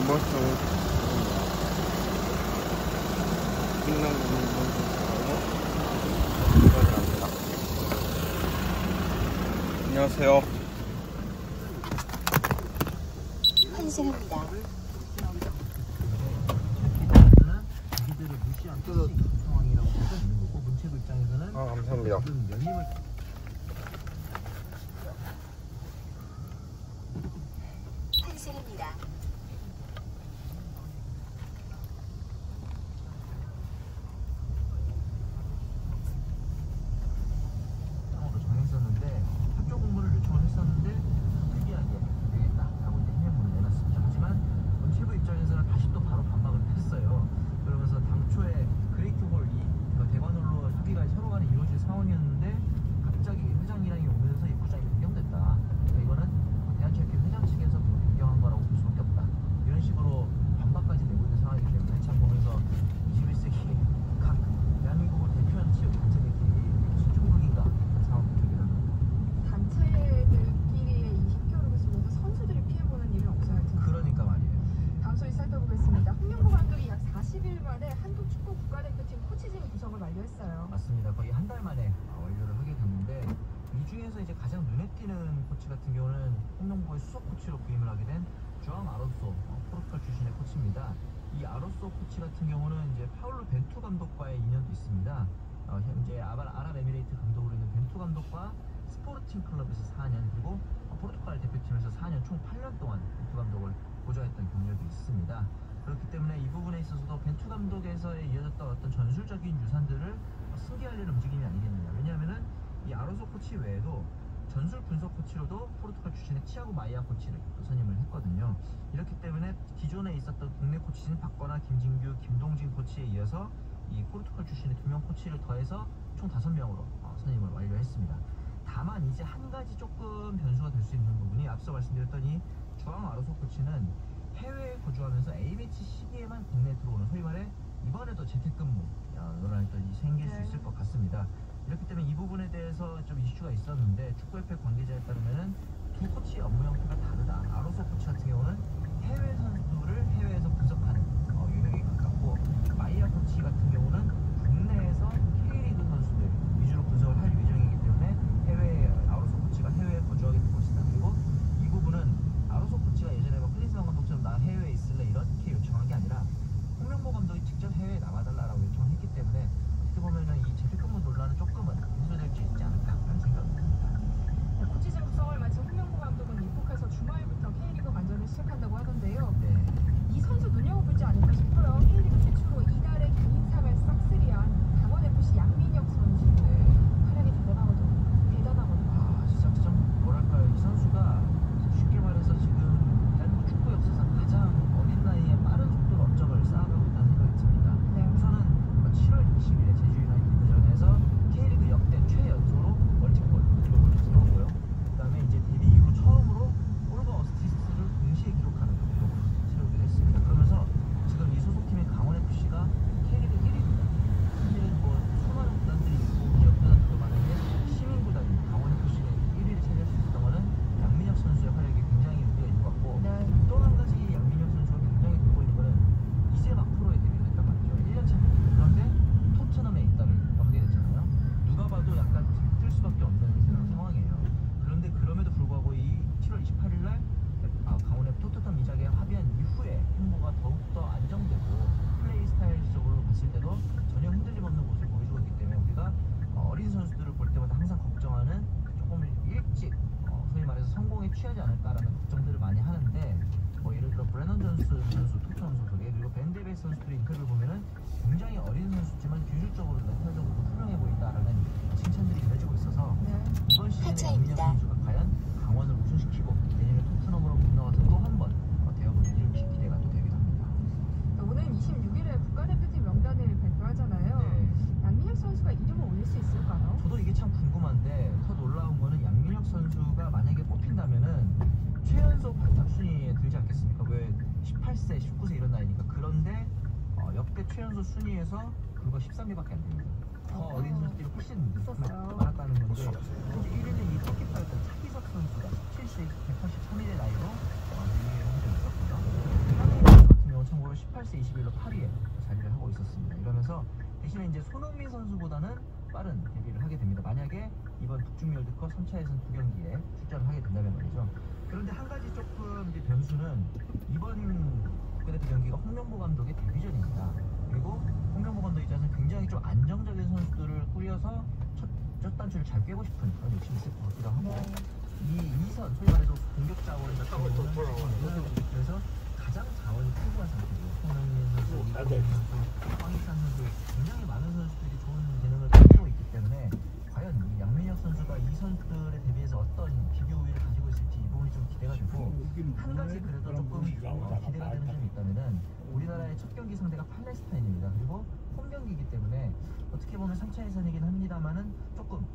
멋져. 끝나고 안녕하세요. 환승합니다. 자기들을 무시한 상황이라고 볼 수 있는 거고, 문체부 입장에서는 감사합니다. 지금 연임을 환승합니다. 상황으로 정했었는데 합조 공모를 요청을 했었는데 특이하게 되겠다라고 이제 해명문을 내놨습니다. 하지만 문체부 입장에서는 다시 또 바로 반박을 했어요. 그러면서 당초에 그레이트홀 대관홀로 협의가 서로 간에 이루어질 상황이었는데 갑자기 회장이랑이 오면서 입구장이 변경됐다. 그러니까 이거는 대한체육회 회장 측에서 변경한 거라고 볼 수밖에 없다. 이런 식으로 반박까지 내고 있는 상황이기 때문에 참 보면서 21세기 각 대한민국을 대표하는 체육 단체들끼리 무슨 총극인가 그런 상황을 느끼게 합니다. 단체들끼리의 이 힘겨루기 속에서 선수들이 피해보는 일은 없어야 할 텐데. 그러니까 말이에요. 다음 소식 살펴보겠습니다. 홍명보 감독이 약 40일 만에 한국 축구 국가대표팀 코치진 구성을 완료했어요. 맞습니다. 거의 한 달 만에 완료를 하게 됐는데 이 중에서 이제 가장 눈에 띄는 코치 같은 경우는 홍명보의 수석 코치로 부임을 하게 된 주앙 아로소 포르투갈 출신의 코치입니다. 이 아로소 코치 같은 경우는 이제 파울로 벤투 감독과의 인연도 있습니다. 현재 아랍에미레이트 감독으로 있는 벤투 감독과 스포르팅 클럽에서 4년 그리고 포르투갈 대표팀에서 4년 총 8년 동안 벤투 감독을 보좌했던 경력이 있습니다. 그렇기 때문에 이 부분에 있어서도 벤투 감독에서 이어졌던 어떤 전술적인 유산들을 승계하려는 움직임이 아니겠느냐. 왜냐하면은 이 아로소 코치 외에도 전술 분석 코치로도 포르투갈 출신의 티아고 마이아 코치를 또 선임을 했거든요. 이렇기 때문에 기존에 있었던 국내 코치진 박건아, 김진규, 김동진 코치에 이어서 이 포르투갈 출신의 2명 코치를 더해서 총 5명으로 선임을 완료했습니다. 다만 이제 한 가지 조금 변수가 될 수 있는 부분이 앞서 말씀드렸더니 주앙 아로소 코치는 해외에 거주하면서 A매치 시기에만 국내에 들어오는 소위 말해 이번에도 재택근무 논란이 또 생길 수 있을 것 같습니다. 이렇기 때문에 이 부분에 대해서 좀 이슈가 있었는데 축구협회 관계자에 따르면은 두 코치의 업무 형태가 다르다. 아로소 코치 같은 경우는 해외 선수를 해외에서 분석하는 유형에 가깝고 마이아 코치 같은 경우는 국내에서 K리그 선수들 위주로 분석을 할 예정이기 때문에 아로소 코치가 해외에 거주하게 될 것이다. 그리고 이 부분은 아로소 코치가 예전에 클린스만 감독처럼 나 해외에 있을래 이렇게 요청한 게 아니라 홍명보 감독이 직접 해외에 나와달라고 요청을 했기 때문에 어떻게 보면은 이 재택근무 논란은 조금은 해소될 수 있지 않을까라는 생각이 듭니다. 코치진 구성을 마친 홍명보 감독은 입국해서 주말부터 K리그 관전을 시작한다고 하던데요. 네. 이 선수 눈여겨보지 않을까 싶어요. K리그 최초로 이달의 개인상을 싹쓸이한 강원FC 양민혁 선수. 활약이 대단하거든요. 진짜 좀 뭐랄까요. 이 선수가 쉽게 말해서 지금 대한민국 축구 역사상 가장 어린 나이에 빠른 속도로 업적을 쌓아가고 있다는 생각이 듭니다. 네. 우선은 7월 20일에 제주 유나이티드전에서 K리그 역대 최연소로 멀티골 기록을 세웠고요. 그 다음에 이제 데뷔 이후 처음으로 골과 어시스트를 동시에 기록하는 기록을 세우기도 했습니다. 그러면서 지금 이 소속팀인 강원FC가 K리그 1위입니다. 사실은 뭐 수많은 구단들이 있고 기업 구단들도 많은데 시민구단인 강원FC가 1위를 차지할 수 있었던 거는 양민혁 선수의 활약이 굉장히 의미가 있는 것 같고 네. 또 한 가지 양민혁 선수가 굉장히 돋보이는 거는 이제 막 프로에 데뷔를 했단 말이죠. 1년 차. 그런데 토트넘에 입단을 하게 됐잖아요. 누가 봐도 약간 들뜰 수밖에 없는 그런 상황이에요. 그런데 그럼에도 불구하고 이 7월 28일 날 강원의 토트넘 이적에 합의한 이후에 행보가 더욱더 안정되고 플레이 스타일적으로 봤을 때도 전혀 흔들림 없는 모습을 보여주고 있기 때문에 우리가 어린 선수들을 볼 때마다 항상 걱정하는 조금 일찍 소위 말해서 성공에 취하지 않을까라는 걱정들을 많이 하는데 예를 들어 브레넌 존슨 선수 토트넘 소속에 그리고 벤데베 선수들의 인터뷰를 보면은 굉장히 어린 선수지만 기술적으로 멘탈적으로 훌륭해 보인다라는 칭찬들이 이어지고 있어서 이번 시즌에 양민혁 선수가 과연 강원을 우승시키고 내년에 토트넘으로 건너가서 또 한 번 대업을 이룰지 기대가 또 되기도 합니다. 오늘 26일에 국가대표팀 명단을 발표하잖아요. 네. 양민혁 선수가 이름을 올릴 수 있을까요? 저도 이게 참 궁금한데 더 놀라운 거는 양민혁 선수가 만약에 뽑힌다면은 최연소 발탁 순위에 들지 않겠습니까? 왜 18세, 19세 이런 나이니까. 그런데 역대 최연소 순위에서 불과 13위밖에 안 됩니다. 더 어린 선수들이 훨씬 많았다는 건데 현재 1위는 이 터키파였던 차기석 선수가 17세 183일의 나이로 1위에 혼자 있었고요. 21로 8위에 자리를 하고 있었습니다. 이러면서 대신에 이제 손흥민 선수보다는 빠른 데뷔를 하게 됩니다. 만약에 이번 북중미 월드컵 3차 예선 2경기에 출전을 하게 된다면 말이죠. 그런데 한 가지 조금 이제 변수는 이번 국가대표 경기가 홍명보 감독의 데뷔전입니다. 그리고 홍명보 감독 입장에서는 굉장히 좀 안정적인 선수들을 꾸려서 첫 단추를 잘 꿰고 싶은 그런 욕심이 있을 것 같기도 하고 이 2선 소위 말해서 공격 자원을 그래서 가장 자원이 풍부한 상태죠. 손흥민 선수, 이강인 선수, 황희찬 선수 굉장히 많은 선수들이 좋은 재능을 가지고 있기 때문에 과연 이 양민혁 선수가 이 선수들에 대비해서 어떤 비교 우위를 가지고 있을지 이 부분이 좀 기대가 되고 한 가지 그래도 조금 기대가 되는 점이 있다면은 우리나라의 첫 경기 상대가 팔레스타인입니다. 그리고 홈 경기이기 때문에 어떻게 보면 3차 예선이긴 합니다만은 조금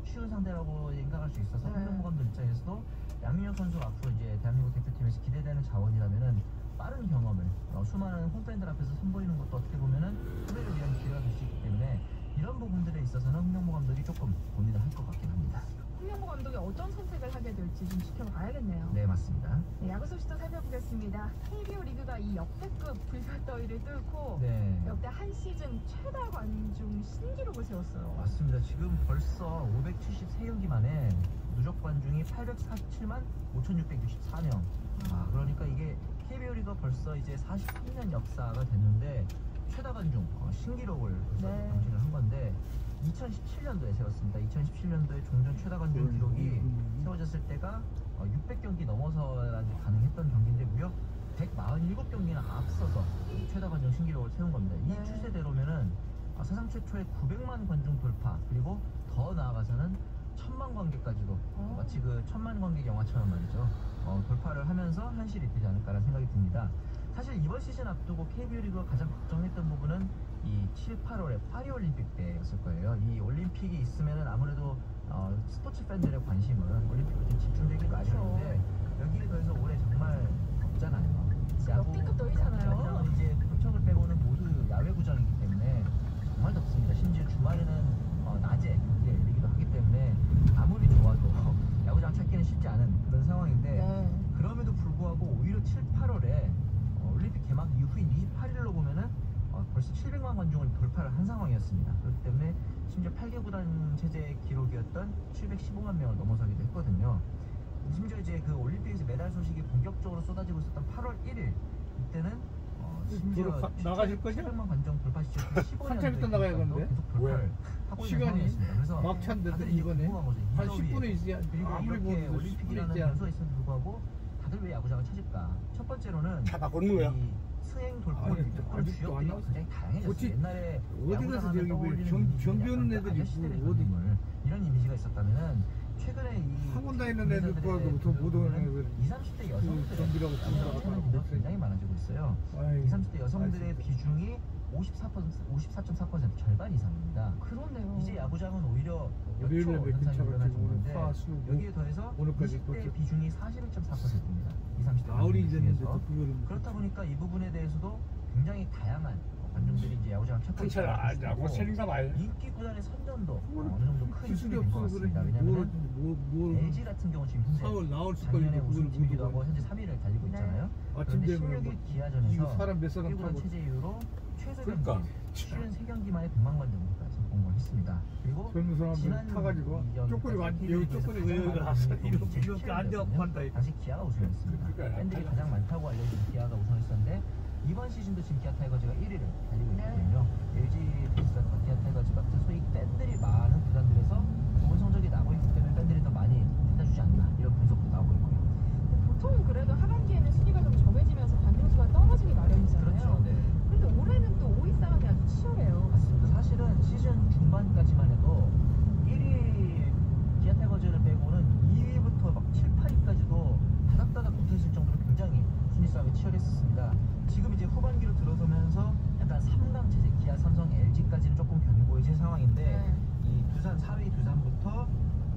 쉬운 상대라고 생각할 수 있어서 홍명보 감독 입장에서도 양민혁 선수가 앞으로 이제 대한민국 대표팀에서 기대되는 자원이라면은 빠른 경험을 수많은 홈팬들 앞에서 선보이는 것도 어떻게 보면은 후배를 위한 기회가 될 수 있기 때문에 이런 부분들에 있어서는 홍명보 감독이 조금 고민을 할 것 같긴 합니다. 홍명보 감독이 어떤 선택을 하게 될지 좀 지켜봐야겠네요. 네, 맞습니다. 네, 야구 소식도 살펴보겠습니다. KBO 리그가 이 역대급 불사더위를 뚫고 네. 역대 한 시즌 최다 관중 신기록을 세웠어요. 맞습니다. 지금 벌써 573경기 만에 누적 관중이 847만 5,664명. 그러니까 이게 KBO 리그가 벌써 이제 43년 역사가 됐는데 최다 관중 신기록을 벌써 경신을 한 건데 2017년도에 세웠습니다. 2017년도에 종전 최다 관중 기록이 세워졌을 때가 600경기 넘어서야지 가능했던 경기인데 무려 147경기나 앞서서 최다 관중 신기록을 세운 겁니다. 이 추세대로면은 사상 최초의 900만 관중 돌파 그리고 더 나아가서는 1000만 관객까지도 마치 그 1000만 관객 영화처럼 말이죠. 돌파를 하면서 현실이 되지 않을까라는 생각이 듭니다. 사실 이번 시즌 앞두고 KBO 리그가 가장 걱정했던 부분은 이 7, 8월에 파리 올림픽 때였을 거예요. 이 올림픽이 있으면은 아무래도 스포츠 팬들의 관심은 올림픽으로 좀 집중되기 마련인데 여기에 더해서 올해 정말 덥잖아요. 역대급 더위잖아요. 야구장은 이제 표척을 빼고는 모두 야외 구장이기 때문에 정말 덥습니다. 심지어 주말에는 낮에 경기가 열리기도 하기 때문에 아무리 좋아도 야구장 찾기는 쉽지 않은 그런 상황인데 그럼에도 불구하고 오히려 7, 8월에 올림픽 개막 이후인 28일로 보면은 벌써 700만 관중을 돌파를 한 상황이었습니다. 그렇기 때문에 심지어 8개 구단 체제 기록이었던 715만 명을 넘어서기도 했거든요. 심지어 이제 그 올림픽에서 메달 소식이 본격적으로 쏟아지고 있었던 8월 1일 이때는 심지어 나가실 거죠? 700만 관중 돌파 시절 15년도에 한참부터 나가야 되는데? 계속 돌파를 하고 있는 상황이었습니다. 그래서 막찬데도 이번에 한 10분에 있어야 그리고 아무리 이렇게 보면 올림픽이라는 10분에 있어야 변수가 있음에도 불구하고 다들 왜 야구장을 찾을까? 첫 번째로는 차 바꾸는 거야. 이 승행 돌파 아니, 그런 아직도 안 주역들이 나왔어. 굉장히 다양해졌어요. 어찌- 옛날에 어디 가서 저기 뭐 변비오는 애들이 있고 어디 이런 이미지가 있었다면 최근에 이 학원 다니는 애들 구하고 못 오는 애들 20, 30대 여성들의 변비라고 야구장을 찾는 비중이 굉장히 많아지고 있어요. 20, 30대 여성들의 알겠습니다. 비중이 54.4% 절반 이상입니다. 그러네요. 이제 야구장은 오히려 월요일에 연초 몇 현상이 차가 일어나지는데 지금 화수 여기에 더해서 오늘까지 20대 또 비중이 41.4%입니다. 20, 30대 가을이 중에서. 됐는데도 그거를 그렇다 보니까 이 부분에 대해서도 굉장히 다양한 관중들이 이제 야구장을 찾고 있다고 생각 안 인기 구단의 선전도 어느 정도 큰 기술이 힘이 된것 없어서 그래 같습니다. 왜냐하면 LG 같은 경우 지금 현재 4월 나올 작년에 수가 우승팀이기도 하고 현재 3위를 달리고 있잖아요. 아침 그런데 되면 16일 기아전에서 이거 사람 몇 사람 1구단 타고 체제 이후로 최소 그러니까. 경기 73경기 만에 100만 관중까지 성공을 했습니다. 그리고 젊은 사람들 지난 타가지고 이전 쪼꼬리 여기 여기 쪼꼬리 왜 여기 나왔어 이렇게 앉아갖고 한다 이거. 당시 기아가 우승했습니다. 그러니까 팬들이 가장 많다고 알려진 기아가 우승했었는데 이번 시즌도 지금 기아 타이거즈가 1위를 달리고 있거든요. LG 트윈스라든가 기아 타이거즈 같은 소위 팬들이 많은 구단들에서 좋은 성적이 나고 있기 때문에 팬들이 더 많이 찾아주지 않나 이런 분석도 나오고 있고요. 보통은 그래도 하반기에는 순위가 좀 정해지면서 관중수가 떨어지기 마련이잖아요. 그렇죠. 네. 그런데 올해는 또 5위 싸움이 아주 치열해요. 맞습니다. 사실은 시즌 중반까지만 해도 1위 기아 타이거즈를 빼고는 2위부터 막 7, 8위까지도 다닥다닥 붙어있을 정도로 굉장히 순위 싸움이 치열했었습니다. 지금 이제 후반기로 들어서면서 약간 3강 체제 기아, 삼성, LG까지는 조금 견고해진 상황인데 이 두산 4위 두산부터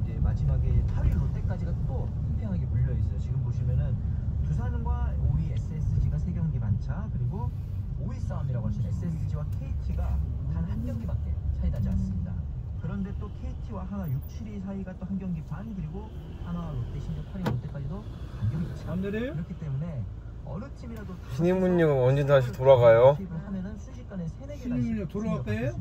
이제 마지막에 8위 롯데까지가 또 팽팽하게 물려 있어요. 지금 보시면은 두산과 5위 SSG가 3경기 반차 그리고 5위 싸움이라고 할 수 있는 SSG와 KT가 단 한 경기밖에 차이 나지 않습니다. 그런데 또 KT와 하나 6, 7위 사이가 또 한 경기 반 그리고 하나와 롯데 심지어 8위 롯데까지도 반 경기 차. 안 내려요? 그렇기 때문에 어느 팀이라도 신임문역 언제 다시 돌아가요? 하면은 순식간에 3-4개가 신임문역 돌아왔대?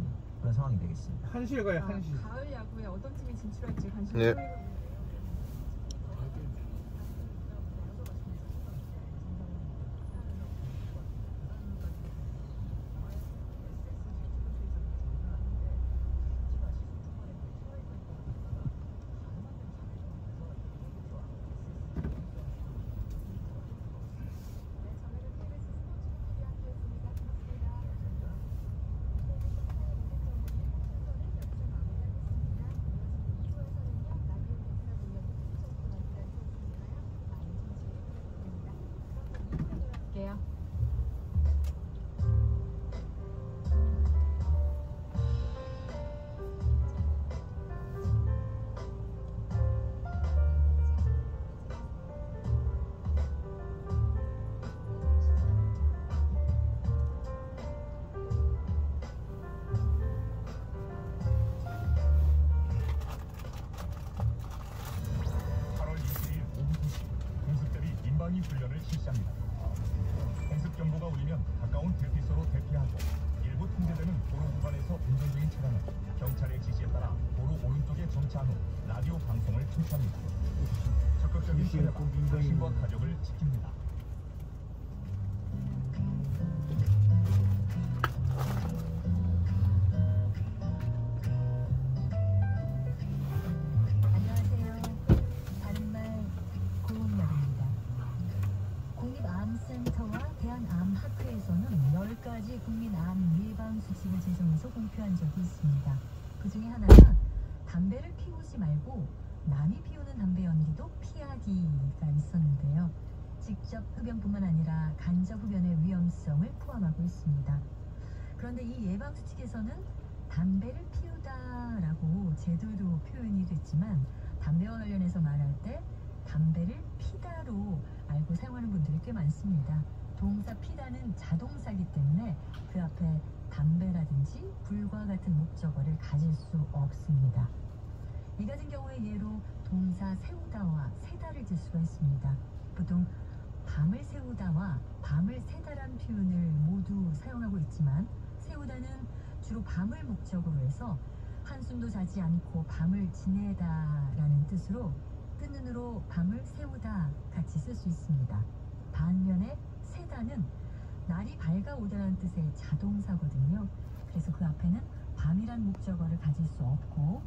그런 상황이 되겠습니다. 1시에 가요 1시. 가을 야구에 어떤 팀이 진출할지 관심 네. 보이거든요. 게요. 공습들이 민방위 훈련을 실시합니다. 공습 경보가 울리면 가까운 대피소로 대피하고 일부 통제되는 도로 구간에서 운전 중인 차량은 경찰의 지시에 따라 도로 오른쪽에 정차한 후 라디오 방송을 청취합니다. 적극적인 처리와 자신과 가족을 지킵니다. 안녕하세요. 바른말 고은열입니다. 국립암센터와 대한암학회에서는 10가지 국민암 예방 수칙을 제정해서 공표한 적이 있습니다. 그 중에 하나가 담배를 피우지 말고 남이 피우는 담배 연기도 피하기가 있었는데요. 직접 흡연뿐만 아니라 간접 흡연의 위험성을 포함하고 있습니다. 그런데 이 예방 수칙에서는 담배를 피우다라고 제도로 표현이 됐지만 담배와 관련해서 말할 때 담배를 피다로 알고 사용하는 분들이 꽤 많습니다. 동사 피다는 자동사이기 때문에 그 앞에 담배라든지 불과 같은 목적어를 가질 수 없습니다. 이 같은 경우에 예로 동사 세우다와 세다를 들 수가 있습니다. 보통 밤을 세우다와 밤을 새다란 표현을 모두 사용하고 있지만 세우다는 주로 밤을 목적으로 해서 한숨도 자지 않고 밤을 지내다라는 뜻으로 뜻눈으로 밤을 세우다 같이 쓸 수 있습니다. 반면에 새다는 날이 밝아오다라는 뜻의 자동사거든요. 그래서 그 앞에는 밤이란 목적어를 가질 수 없고